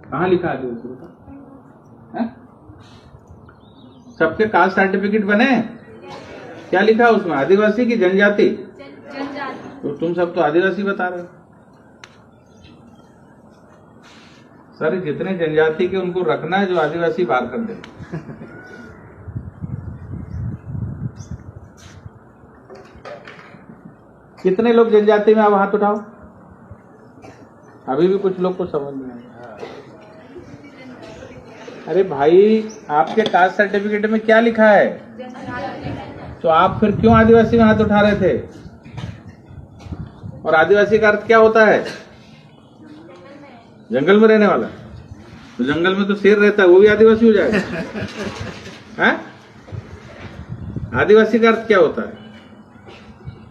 कहाँ लिखा आदिवासी का? सबके कास्ट सर्टिफिकेट बने, क्या लिखा उसमें? आदिवासी की जनजाति? तो तुम सब तो आदिवासी बता रहे हो। सर जितने जनजाति के उनको रखना है, जो आदिवासी बाहर कर दे। कितने लोग जनजाति में? आप हाथ उठाओ। अभी भी कुछ लोग को समझ नहीं आया। अरे भाई, आपके कास्ट सर्टिफिकेट में क्या लिखा है? तो आप फिर क्यों आदिवासी में हाथ उठा रहे थे? और आदिवासी का अर्थ क्या होता है? जंगल में रहने वाला। तो जंगल में तो शेर रहता है, वो भी आदिवासी हो जाएगा? हैं? आदिवासी का अर्थ क्या होता है?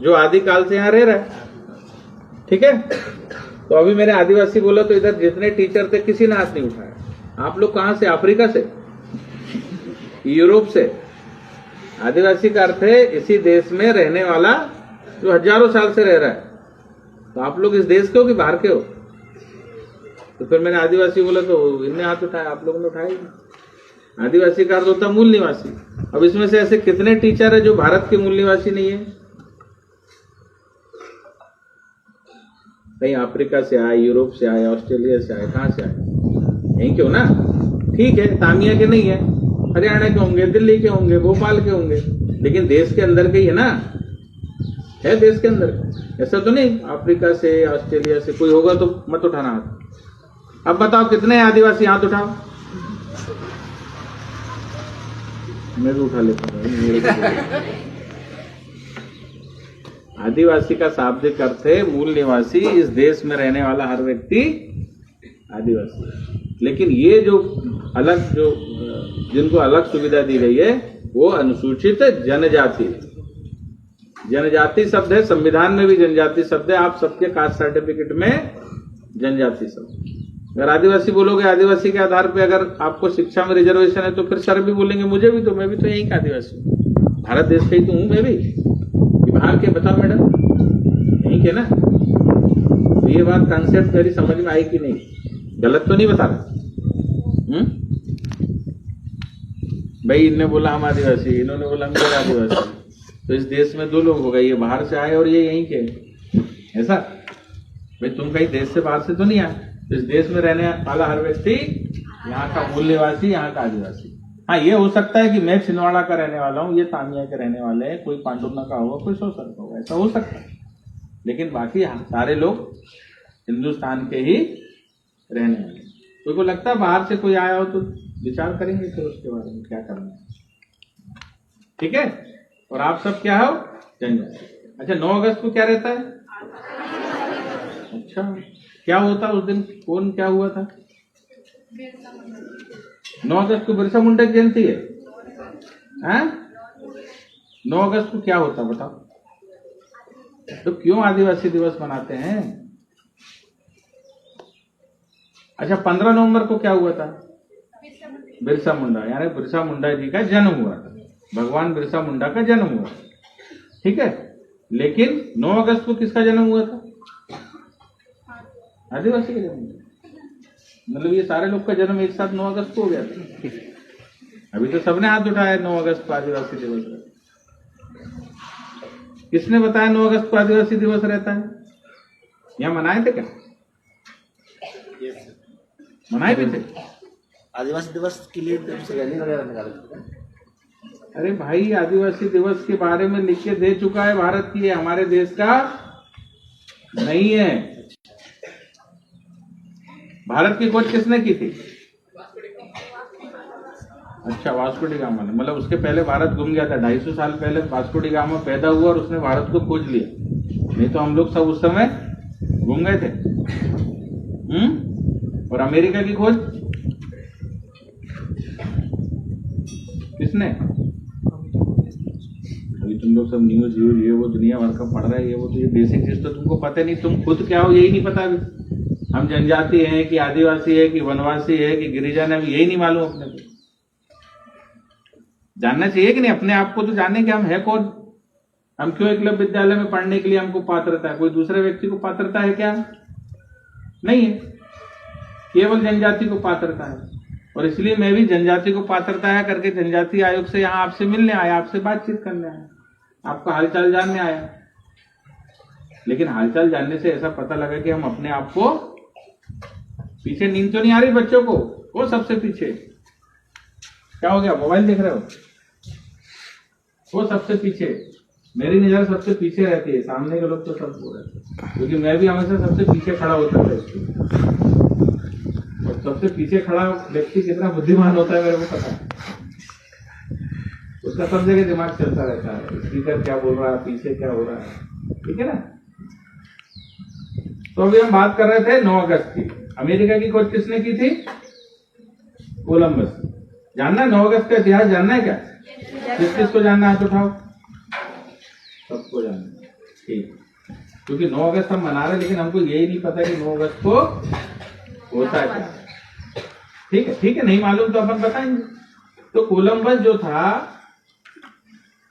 जो आदिकाल से यहाँ रह रहा है। ठीक है, तो अभी मैंने आदिवासी बोला तो इधर जितने टीचर थे किसी ने हाथ नहीं उठाया। आप लोग कहां से? अफ्रीका से, यूरोप से। आदिवासी का अर्थ है इसी देश में रहने वाला जो हजारों साल से रह रहा है। तो आप लोग इस देश के हो कि बाहर के हो? तो फिर मैंने आदिवासी बोला तो इनने हाथ उठाया, आप लोगों ने उठाया ही। आदिवासी का अर्थ होता है मूल निवासी। अब इसमें से ऐसे कितने टीचर है जो भारत के मूल निवासी नहीं है? कहीं अफ्रीका से आए, यूरोप से आए, ऑस्ट्रेलिया से आए, कहां से आए? यहीं क्यों ना? ठीक है, तामिया के नहीं है, हरियाणा के होंगे, दिल्ली के होंगे, भोपाल के होंगे, लेकिन देश के अंदर के ही है ना। है देश के अंदर, ऐसा तो नहीं अफ्रीका से, ऑस्ट्रेलिया से कोई होगा तो मत उठाना हाथ। अब बताओ कितने आदिवासी? हाथ उठाओ। मैं भी उठा लेता हूँ। आदिवासी का शाब्दिक अर्थ है मूल निवासी, इस देश में रहने वाला हर व्यक्ति आदिवासी। लेकिन ये जो अलग, जो जिनको अलग सुविधा दी गई है वो अनुसूचित जनजाति। जनजाति शब्द है, संविधान में भी जनजाति शब्द है। आप सबके कास्ट सर्टिफिकेट में जनजाति शब्द। अगर आदिवासी बोलोगे, आदिवासी के आधार पे अगर आपको शिक्षा में रिजर्वेशन है तो फिर सर भी बोलेंगे मुझे भी, तो मैं भी तो यहीं का आदिवासी हूँ, भारत देश का ही तो हूं मैं भी। बाहर के बताओ मैडम, यहीं के ना? तो ये बात कंसेप्ट मेरी समझ में आई कि नहीं? गलत तो नहीं बता रहा? भाई इनने बोला हम आदिवासी, इन्होंने बोला हम आदिवासी, तो इस देश में दो लोग हो गए, ये बाहर से आए और ये यहीं के। ऐसा? भाई तुम कहीं देश से बाहर से तो नहीं आए। इस देश में रहने वाला हर व्यक्ति यहाँ का मूल निवासी, यहाँ का आदिवासी। हाँ, ये हो सकता है कि मैं छिंदवाड़ा का रहने वाला हूँ, ये तामिया के रहने वाले हैं, कोई पांडुर्ना का होगा, कोई सोसर का होगा, ऐसा हो सकता है। लेकिन बाकी सारे लोग हिंदुस्तान के ही रहने वाले। कोई को लगता है बाहर से कोई आया हो तो विचार करेंगे फिर उसके बारे में क्या करना है। ठीक है, और आप सब क्या हो? जनजाति। अच्छा, 9 अगस्त को क्या रहता है? अच्छा, क्या होता उस दिन? कौन क्या हुआ था? 9 अगस्त को बिरसा मुंडा की जयंती है। 9 अगस्त को क्या होता बताओ? तो क्यों आदिवासी दिवस मनाते हैं? अच्छा, 15 नवंबर को क्या हुआ था? बिरसा मुंडा, यानी बिरसा मुंडा जी का जन्म हुआ था। भगवान बिरसा मुंडा का जन्म हुआ। ठीक है, लेकिन 9 अगस्त को किसका जन्म हुआ था? आदिवासी का जन्म। मतलब ये सारे लोग का जन्म एक साथ 9 अगस्त को हो गया था। अभी तो सबने हाथ उठाया 9 अगस्त को आदिवासी दिवस है। किसने बताया 9 अगस्त को आदिवासी दिवस रहता है? यहाँ मनाए थे क्या? मनाए भी थे। आदिवासी दिवस के लिए रैली वगैरह निकाले। अरे भाई, आदिवासी दिवस के बारे में लिख के दे चुका है भारत की, हमारे देश का नहीं है। भारत की खोज किसने की थी? अच्छा, वास्को डी गामा ने। मतलब उसके पहले भारत घूम गया था। 250 साल पहले वास्को डी गामा पैदा हुआ और उसने भारत को खोज लिया। नहीं तो हम लोग सब उस समय घूम गए थे। और अमेरिका की खोज किसने? अभी तुम लोग सब न्यूज ये वो दुनिया भर का पढ़ रहे हैं, ये वो, तो ये बेसिक चीज तो तुमको पता नहीं। तुम खुद क्या हो यही नहीं पता। अभी हम जनजाति हैं कि आदिवासी है कि वनवासी है कि गिरिजन है, यही नहीं मालूम अपने को। जानना चाहिए कि नहीं अपने आप को? तो जानने कि हम है कौन। हम क्यों एकलव्य विद्यालय में पढ़ने के लिए हमको पात्रता है? कोई दूसरे व्यक्ति को पात्रता है क्या? नहीं है। केवल जनजाति को पात्रता है। और इसलिए मैं भी जनजाति को पात्रता है करके जनजाति आयोग से यहाँ आपसे मिलने आया, आपसे बातचीत करने आया, आपका हालचाल जानने आया। लेकिन हालचाल जानने से ऐसा पता लगा कि हम अपने आप को पीछे, नींद तो नहीं आ रही बच्चों को, वो सबसे पीछे। क्या हो गया, मोबाइल देख रहे हो? वो सबसे पीछे, मेरी नजर सबसे पीछे रहती है, सामने के लोग तो सब हो रहे हैं, क्योंकि मैं भी हमेशा सबसे पीछे खड़ा होता था इसको। और सबसे पीछे खड़ा व्यक्ति कितना बुद्धिमान होता है मेरे को पता है, उसका सब जगह दिमाग चलता रहता है, स्पीकर क्या बोल रहा है, पीछे क्या हो रहा है, ठीक है ना। तो अभी हम बात कर रहे थे 9 अगस्त की। अमेरिका की खोज किसने की थी? कोलंबस। जानना है 9 अगस्त का इतिहास जानना है क्या? किस किस को जानना है, हाथ उठाओ। सबको जानना है, ठीक। क्योंकि 9 अगस्त हम मना रहे हैं, लेकिन हमको यही नहीं पता कि 9 अगस्त को होता है क्या। ठीक है, ठीक है, नहीं मालूम तो अपन बताएंगे। तो कोलंबस जो था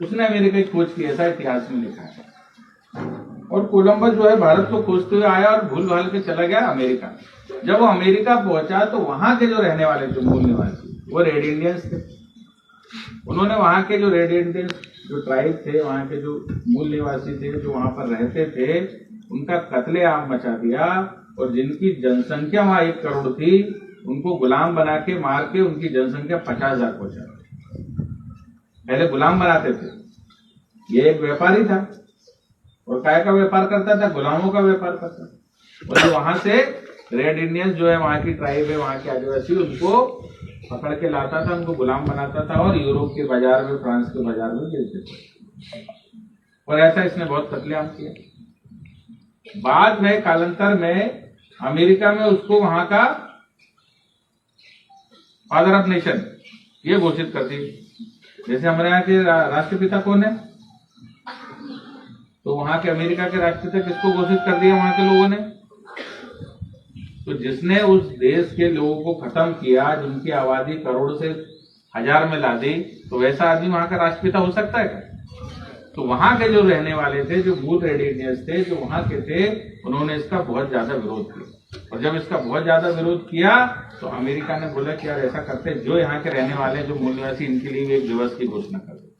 उसने अमेरिका की खोज की, ऐसा इतिहास में लिखा है। और कोलंबस जो है भारत को खोजते हुए आया और भूल भाल के चला गया अमेरिका। जब वो अमेरिका पहुंचा तो वहां के जो रहने वाले थे मूल निवासी, वो रेड इंडियंस थे। उन्होंने वहां के जो रेड इंडियंस जो ट्राइब थे, वहां के जो मूल निवासी थे, जो वहां पर रहते थे, उनका कत्लेआम मचा दिया। और जिनकी जनसंख्या वहां 1 करोड़ थी, उनको गुलाम बना के मार के उनकी जनसंख्या 50,000 पहुंचा दी। पहले गुलाम बनाते थे, ये एक व्यापारी था और काय का व्यापार करता था, गुलामों का व्यापार करता था। और जो वहां से रेड इंडियंस जो है, वहां की ट्राइब है, वहां के आदिवासी, उनको पकड़ के लाता था, उनको गुलाम बनाता था और यूरोप के बाजार में, फ्रांस के बाजार में बेचते थे। और ऐसा इसने बहुत कत्लेआम किया। बाद में कालांतर में अमेरिका में उसको वहां का फादर ऑफ नेशन ये घोषित करती। जैसे हमारे यहाँ के राष्ट्रपिता कौन है, तो वहां के अमेरिका के राष्ट्रपिता किसको घोषित कर दिया वहां के लोगों ने? तो जिसने उस देश के लोगों को खत्म किया, जिनकी आबादी करोड़ से 1000 में ला दी, तो वैसा आदमी वहां का राष्ट्रपिता हो सकता है क्या? तो वहां के जो रहने वाले थे, जो मूल रेड इंडियंस थे, जो वहां के थे, उन्होंने इसका बहुत ज्यादा विरोध किया। और जब इसका बहुत ज्यादा विरोध किया तो अमेरिका ने बोला कि यार ऐसा करते, जो यहाँ के रहने वाले जो मूल निवासी, इनके लिए भी एक दिवस की घोषणा कर दो।